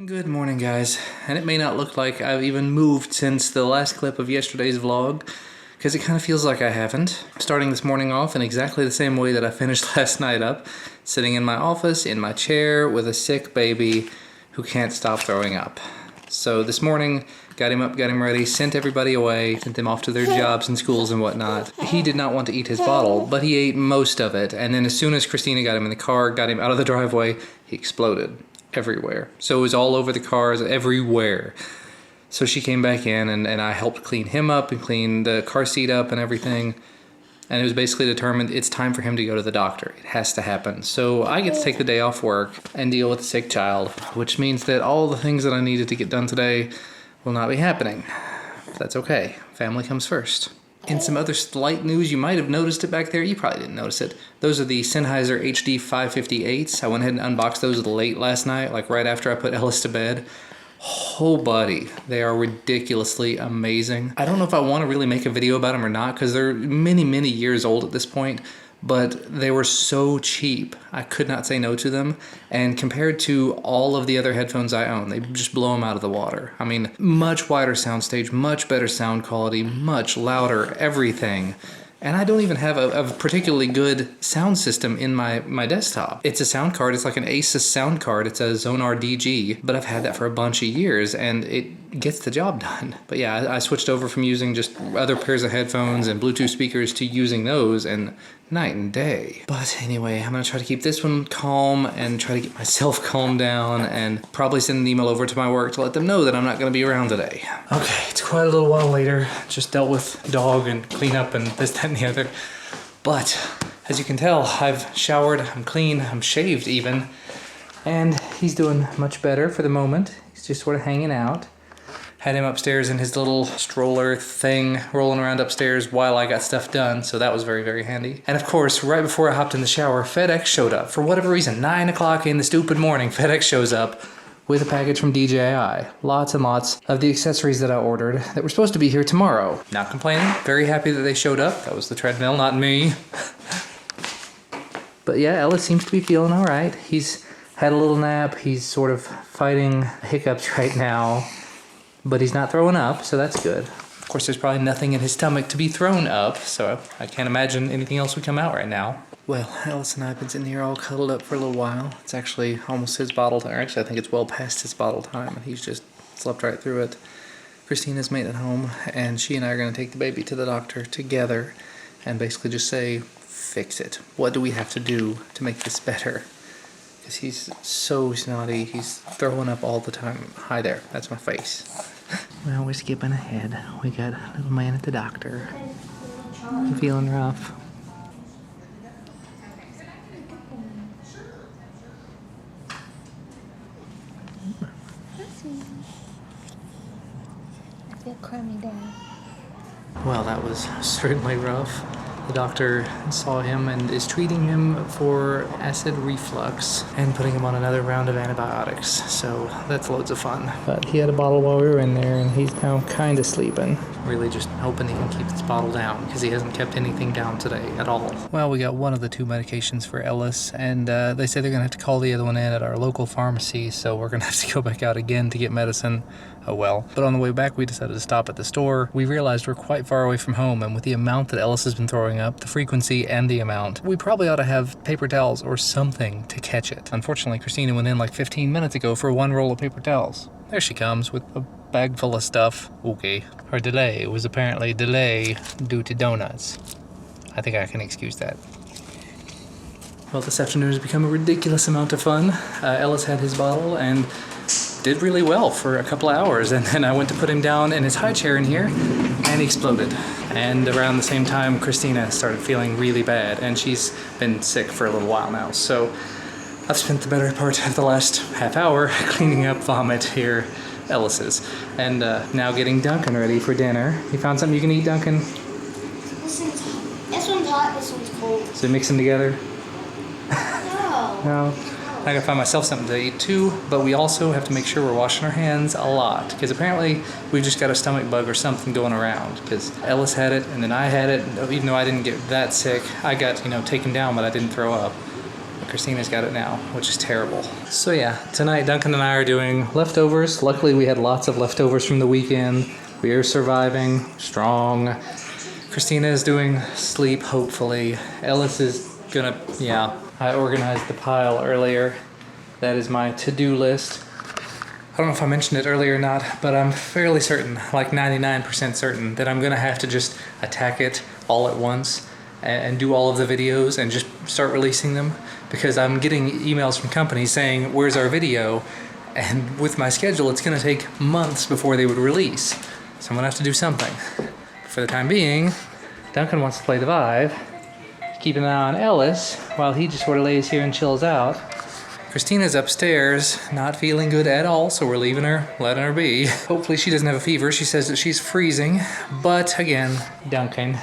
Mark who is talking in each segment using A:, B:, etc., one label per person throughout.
A: Good morning, guys. And it may not look like I've even moved since the last clip of yesterday's vlog, because it kind of feels like I haven't. Starting this morning off in exactly the same way that I finished last night up, sitting in my office, in my chair, with a sick baby who can't stop throwing up. So this morning, got him up, got him ready, sent everybody away, sent them off to their jobs and schools and whatnot. He did not want to eat his bottle, but he ate most of it, and then as soon as Christina got him in the car, got him out of the driveway, he exploded. Everywhere. So it was all over the cars, everywhere. So she came back in and I helped clean him up and clean the car seat up and everything. And it was basically determined it's time for him to go to the doctor. It has to happen. So I get to take the day off work and deal with a sick child, which means that all the things that I needed to get done today will not be happening. That's okay. Family comes first. In some other slight news, you might have noticed it back there. You probably didn't notice it. Those are the Sennheiser HD 558s. I went ahead and unboxed those late last night, like right after I put Ellis to bed. Oh, buddy, they are ridiculously amazing. I don't know if I want to really make a video about them or not, because they're many, many years old at this point, but they were so cheap. I could not say no to them. And compared to all of the other headphones I own, they just blow them out of the water. I mean, much wider soundstage, much better sound quality, much louder, everything. And I don't even have a particularly good sound system in my desktop. It's a sound card. It's like an Asus sound card. It's a Zonar DG, but I've had that for a bunch of years and it gets the job done. But yeah, I switched over from using just other pairs of headphones and Bluetooth speakers to using those, and night and day. But anyway, I'm gonna try to keep this one calm and try to get myself calmed down and probably send an email over to my work to let them know that I'm not gonna be around today. Okay, it's quite a little while later. Just dealt with dog and cleanup and this, that, and the other. But as you can tell, I've showered, I'm clean, I'm shaved even, and he's doing much better for the moment. He's just sort of hanging out. Had him upstairs in his little stroller thing, rolling around upstairs while I got stuff done, so that was very, very handy. And of course, right before I hopped in the shower, FedEx showed up. For whatever reason, 9 o'clock in the stupid morning, FedEx shows up with a package from DJI. Lots and lots of the accessories that I ordered that were supposed to be here tomorrow. Not complaining, very happy that they showed up. That was the treadmill, not me. But yeah, Ellis seems to be feeling all right. He's had a little nap. He's sort of fighting hiccups right now. But he's not throwing up, so that's good. Of course, there's probably nothing in his stomach to be thrown up, so I can't imagine anything else would come out right now. Well, Ellis and I have been sitting here all cuddled up for a little while. It's actually almost his bottle time. Actually, I think it's well past his bottle time, and he's just slept right through it. Christina's made it home, and she and I are going to take the baby to the doctor together and basically just say, fix it. What do we have to do to make this better? Because he's so snotty, he's throwing up all the time. Hi there, that's my face. Well, we're skipping ahead. We got little man at the doctor. You feeling rough?
B: I feel crummy down.
A: Well, that was certainly rough. The doctor saw him and is treating him for acid reflux and putting him on another round of antibiotics. So that's loads of fun. But he had a bottle while we were in there and he's now kind of sleeping. Really just hoping he can keep this bottle down because he hasn't kept anything down today at all. Well, we got one of the 2 medications for Ellis, and they say they're going to have to call the other one in at our local pharmacy, so we're going to have to go back out again to get medicine. Oh well. But on the way back, we decided to stop at the store. We realized we're quite far away from home, and with the amount that Ellis has been throwing up, the frequency and the amount, we probably ought to have paper towels or something to catch it. Unfortunately, Christina went in like 15 minutes ago for 1 roll of paper towels. There she comes with a bag full of stuff. Okay. Her delay was apparently delay due to donuts. I think I can excuse that. Well, this afternoon has become a ridiculous amount of fun. Ellis had his bottle and did really well for a couple of hours, and then I went to put him down in his high chair in here and he exploded. And around the same time, Christina started feeling really bad, and she's been sick for a little while now. So I've spent the better part of the last half hour cleaning up vomit here, Ellis's, and now getting Duncan ready for dinner. You found something you can eat, Duncan?
B: This one's hot, this one's cold.
A: So mix them together?
B: No.
A: No. I gotta find myself something to eat too, but we also have to make sure we're washing our hands a lot, because apparently we've just got a stomach bug or something going around, because Ellis had it and then I had it. Even though I didn't get that sick, I got, taken down, but I didn't throw up. But Christina's got it now, which is terrible. So yeah, tonight Duncan and I are doing leftovers. Luckily we had lots of leftovers from the weekend. We are surviving strong. Christina is doing sleep, hopefully. Ellis is gonna, yeah, I organized the pile earlier. That is my to-do list. I don't know if I mentioned it earlier or not, but I'm fairly certain, like 99% certain, that I'm gonna have to just attack it all at once and do all of the videos and just start releasing them, because I'm getting emails from companies saying, where's our video? And with my schedule, it's gonna take months before they would release. So I'm gonna have to do something. For the time being, Duncan wants to play the Vive, keep an eye on Ellis while he just sort of lays here and chills out. Christina's upstairs, not feeling good at all, so we're leaving her, letting her be. Hopefully she doesn't have a fever. She says that she's freezing, but again, Duncan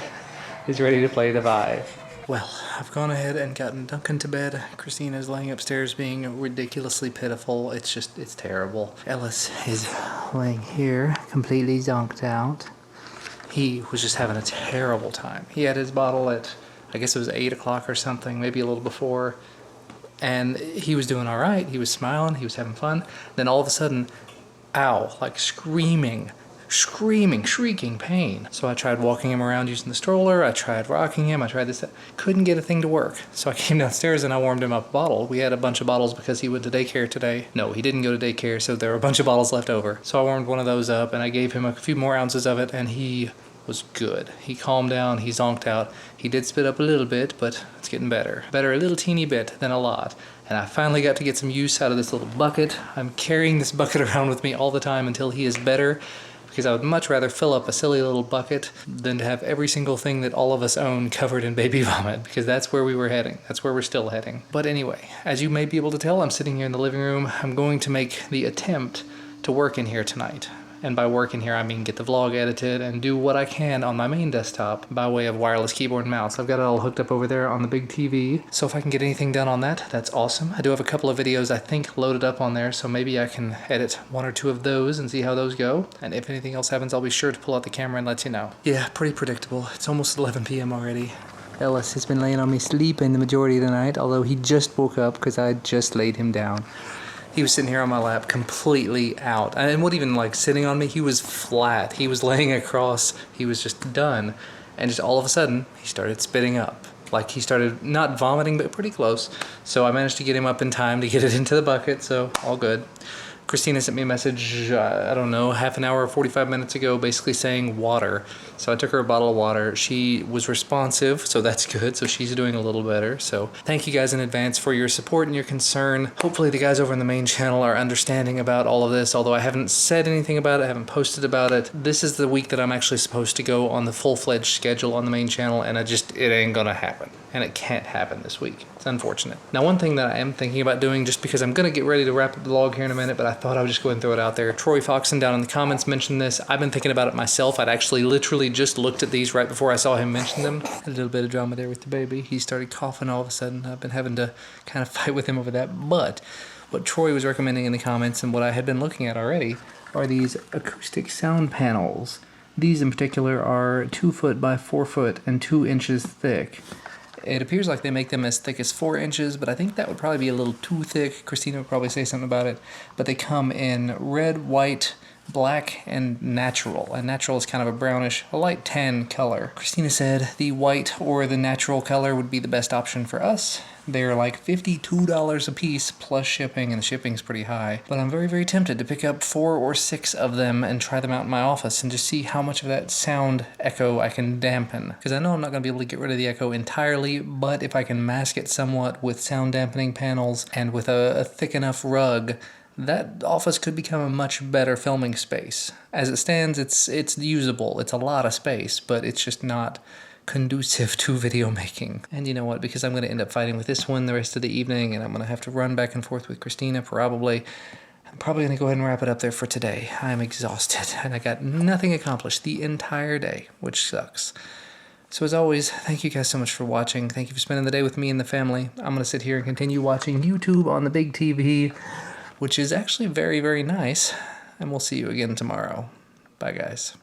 A: is ready to play the Vive. Well, I've gone ahead and gotten Duncan to bed. Christina's laying upstairs being ridiculously pitiful. It's terrible. Ellis is laying here, completely zonked out. He was just having a terrible time. He had his bottle at, I guess it was 8 o'clock or something, maybe a little before. And he was doing all right. He was smiling. He was having fun. Then all of a sudden, ow, like screaming, shrieking pain. So I tried walking him around using the stroller. I tried rocking him. I tried this. Couldn't get a thing to work. So I came downstairs and I warmed him up a bottle. We had a bunch of bottles because he went to daycare today. No, he didn't go to daycare, so there were a bunch of bottles left over. So I warmed one of those up and I gave him a few more ounces of it, and he was good. He calmed down. He zonked out. He did spit up a little bit, but it's getting better. Better a little teeny bit than a lot. And I finally got to get some use out of this little bucket. I'm carrying this bucket around with me all the time until he is better, because I would much rather fill up a silly little bucket than to have every single thing that all of us own covered in baby vomit, because that's where we were heading. That's where we're still heading. But anyway, as you may be able to tell, I'm sitting here in the living room. I'm going to make the attempt to work in here tonight. And by work in here, I mean get the vlog edited and do what I can on my main desktop by way of wireless keyboard and mouse. I've got it all hooked up over there on the big TV. So if I can get anything done on that, that's awesome. I do have a couple of videos I think loaded up on there, so maybe I can edit 1 or 2 of those and see how those go. And if anything else happens, I'll be sure to pull out the camera and let you know. Yeah, pretty predictable. It's almost 11 p.m. already. Ellis has been laying on me sleeping the majority of the night, although he just woke up because I just laid him down. He was sitting here on my lap completely out. And what even like sitting on me, he was flat. He was laying across. He was just done. And just all of a sudden, he started spitting up. Like he started not vomiting, but pretty close. So I managed to get him up in time to get it into the bucket, so all good. Christina sent me a message, I don't know, half an hour or 45 minutes ago, basically saying water. So I took her a bottle of water. She was responsive, so that's good. So she's doing a little better. So thank you guys in advance for your support and your concern. Hopefully the guys over in the main channel are understanding about all of this, although I haven't said anything about it, I haven't posted about it. This is the week that I'm actually supposed to go on the full-fledged schedule on the main channel, and it ain't gonna happen. And it can't happen this week. It's unfortunate. Now, one thing that I am thinking about doing, just because I'm gonna get ready to wrap up the vlog here in a minute, but I thought I would just go ahead and throw it out there. Troy Foxon down in the comments mentioned this. I've been thinking about it myself. I'd actually literally just looked at these right before I saw him mention them. A little bit of drama there with the baby. He started coughing all of a sudden. I've been having to kind of fight with him over that. But what Troy was recommending in the comments, and what I had been looking at already, are these acoustic sound panels. These in particular are 2 foot by 4 foot and 2 inches thick. It appears like they make them as thick as 4 inches, but I think that would probably be a little too thick. Christina would probably say something about it. But they come in red, white, black, and natural. And natural is kind of a brownish, a light tan color. Christina said the white or the natural color would be the best option for us. They're like $52 a piece plus shipping, and the shipping's pretty high. But I'm very, very tempted to pick up 4 or 6 of them and try them out in my office and just see how much of that sound echo I can dampen. Because I know I'm not going to be able to get rid of the echo entirely, but if I can mask it somewhat with sound dampening panels and with a thick enough rug, that office could become a much better filming space. As it stands, it's usable. It's a lot of space, but it's just not conducive to video making. And you know what, because I'm going to end up fighting with this one the rest of the evening, and I'm going to have to run back and forth with Christina probably, I'm probably going to go ahead and wrap it up there for today. I'm exhausted, and I got nothing accomplished the entire day, which sucks. So as always, thank you guys so much for watching. Thank you for spending the day with me and the family. I'm going to sit here and continue watching YouTube on the big TV, which is actually very, very nice. And we'll see you again tomorrow. Bye, guys.